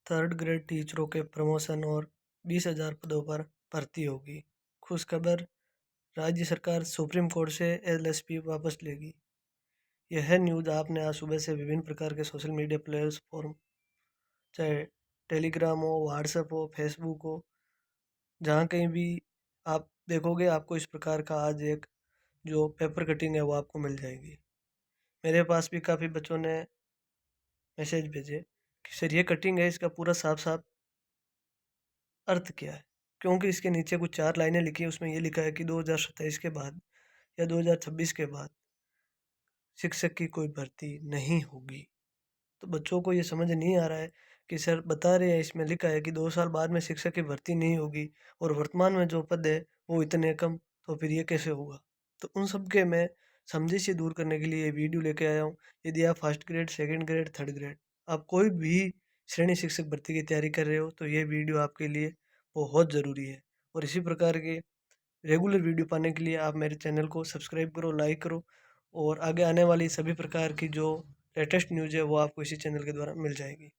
Third grade टीचरों के promotion और 20,000 पदों पर भर्ती होगी। खुशखबर, राज्य सरकार सुप्रीम कोर्ट से एलएसपी वापस लेगी। यह न्यूज़ आपने आज सुबह से विभिन्न प्रकार के सोशल मीडिया प्लेटफॉर्म, चाहे टेलीग्राम हो, व्हाट्सएप हो, फेसबुक हो, जहाँ कहीं भी आप देखोगे आपको इस प्रकार का आज एक जो पेपर कटिंग है वो आपको मिल जाएगी। मेरे पास भी काफ़ी बच्चों ने मैसेज भेजे कि सर ये कटिंग है, इसका पूरा साफ साफ अर्थ क्या है। क्योंकि इसके नीचे कुछ 4 लाइनें लिखी हैं, उसमें ये लिखा है कि 2027 के बाद या 2026 के बाद शिक्षक की कोई भर्ती नहीं होगी। तो बच्चों को ये समझ नहीं आ रहा है कि सर बता रहे हैं, इसमें लिखा है कि 2 साल बाद में शिक्षक की भर्ती नहीं होगी और वर्तमान में जो पद है वो इतने कम, तो फिर ये कैसे होगा। तो उन सब के मैं समझे से दूर करने के लिए ये वीडियो लेके आया हूँ। यदि आप first grade, second grade, third grade, आप कोई भी श्रेणी शिक्षक भर्ती की तैयारी कर रहे हो तो ये वीडियो आपके लिए बहुत ज़रूरी है। और इसी प्रकार के रेगुलर वीडियो पाने के लिए आप मेरे चैनल को सब्सक्राइब करो, लाइक करो, और आगे आने वाली सभी प्रकार की जो लेटेस्ट न्यूज़ है वो आपको इसी चैनल के द्वारा मिल जाएगी।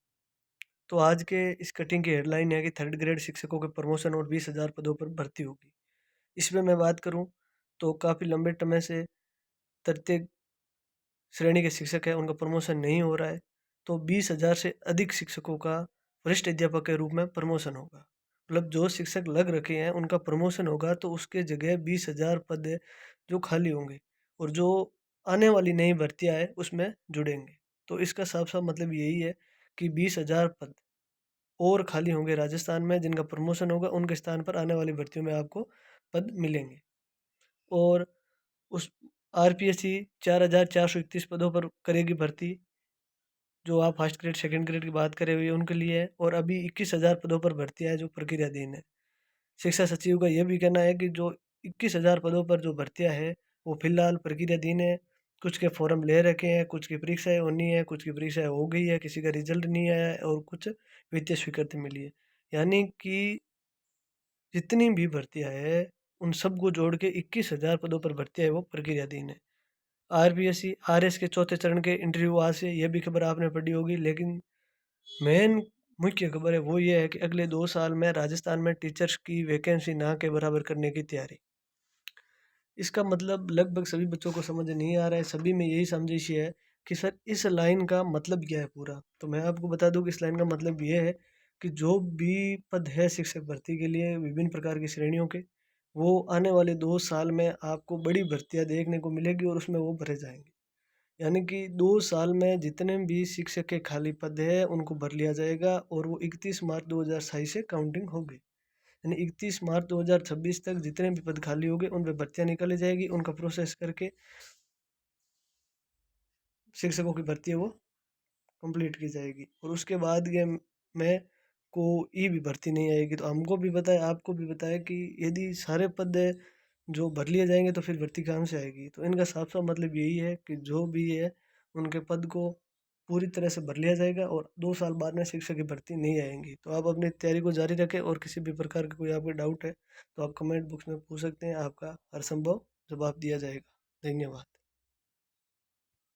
तो आज के इस कटिंग की हेडलाइन है कि थर्ड ग्रेड शिक्षकों के प्रमोशन और 20,000 पदों पर भर्ती होगी। इसमें मैं बात करूं तो काफ़ी लंबे समय से तृतीय श्रेणी के शिक्षक हैं, उनका प्रमोशन नहीं हो रहा है। तो 20,000 से अधिक शिक्षकों का वरिष्ठ अध्यापक के रूप में प्रमोशन होगा। मतलब जो शिक्षक लग रखे हैं उनका प्रमोशन होगा, तो उसके जगह 20,000 पद है जो खाली होंगे और जो आने वाली नई भर्तियाँ हैं उसमें जुड़ेंगे। तो इसका साफ-साफ मतलब यही है कि 20,000 पद और खाली होंगे राजस्थान में, जिनका प्रमोशन होगा उनके स्थान पर आने वाली भर्तियों में आपको पद मिलेंगे। और उस आरपीएससी 4,431 पदों पर करेगी भर्ती, जो आप फर्स्ट ग्रेड, सेकंड ग्रेड की बात करे हुए उनके लिए है। और अभी 21,000 पदों पर भर्तियाँ है जो प्रक्रियाधीन है। शिक्षा सचिव का यह भी कहना है कि जो 21,000 पदों पर जो भर्तियाँ है वो फिलहाल प्रक्रियाधीन है। कुछ के फॉर्म ले रखे हैं, कुछ की परीक्षाएँ होनी है, कुछ की परीक्षाएँ हो गई है, किसी का रिजल्ट नहीं आया है और कुछ वित्तीय स्वीकृति मिली है। यानी कि जितनी भी भर्तियाँ है उन सबको जोड़ के 21,000 पदों पर भर्तियाँ है वो प्रक्रियाधीन है। आरपीएससी, आरएस के चौथे चरण के इंटरव्यू आज से, ये भी खबर आपने पढ़ी होगी। लेकिन मेन मुख्य खबर है वो ये है कि अगले 2 साल में राजस्थान में टीचर्स की वैकेंसी ना के बराबर करने की तैयारी। इसका मतलब लगभग सभी बच्चों को समझ नहीं आ रहा है, सभी में यही समझिश है कि सर इस लाइन का मतलब क्या है पूरा। तो मैं आपको बता दूं कि इस लाइन का मतलब ये है कि जो भी पद है शिक्षक भर्ती के लिए विभिन्न प्रकार की श्रेणियों के, वो आने वाले 2 साल में आपको बड़ी भर्तियां देखने को मिलेगी और उसमें वो भरे जाएंगे। यानी कि 2 साल में जितने भी शिक्षक के खाली पद है उनको भर लिया जाएगा और वो 31 मार्च 2027 से काउंटिंग होगी। यानी 31 मार्च 2026 तक जितने भी पद खाली होंगे उन पे भर्तियाँ निकाली जाएगी, उनका प्रोसेस करके शिक्षकों की भर्ती है वो कंप्लीट की जाएगी। और उसके बाद ये में कोई भी भर्ती नहीं आएगी। तो हमको भी पता है, आपको भी पता है कि यदि सारे पद जो भर लिए जाएंगे तो फिर भर्ती कहाँ से आएगी। तो इनका साफ साफ मतलब यही है कि जो भी है उनके पद को पूरी तरह से भर लिया जाएगा और 2 साल बाद में शिक्षक की भर्ती नहीं आएंगी। तो आप अपनी तैयारी को जारी रखें और किसी भी प्रकार का कोई आपको डाउट है तो आप कमेंट बॉक्स में पूछ सकते हैं, आपका हर संभव जवाब दिया जाएगा। धन्यवाद।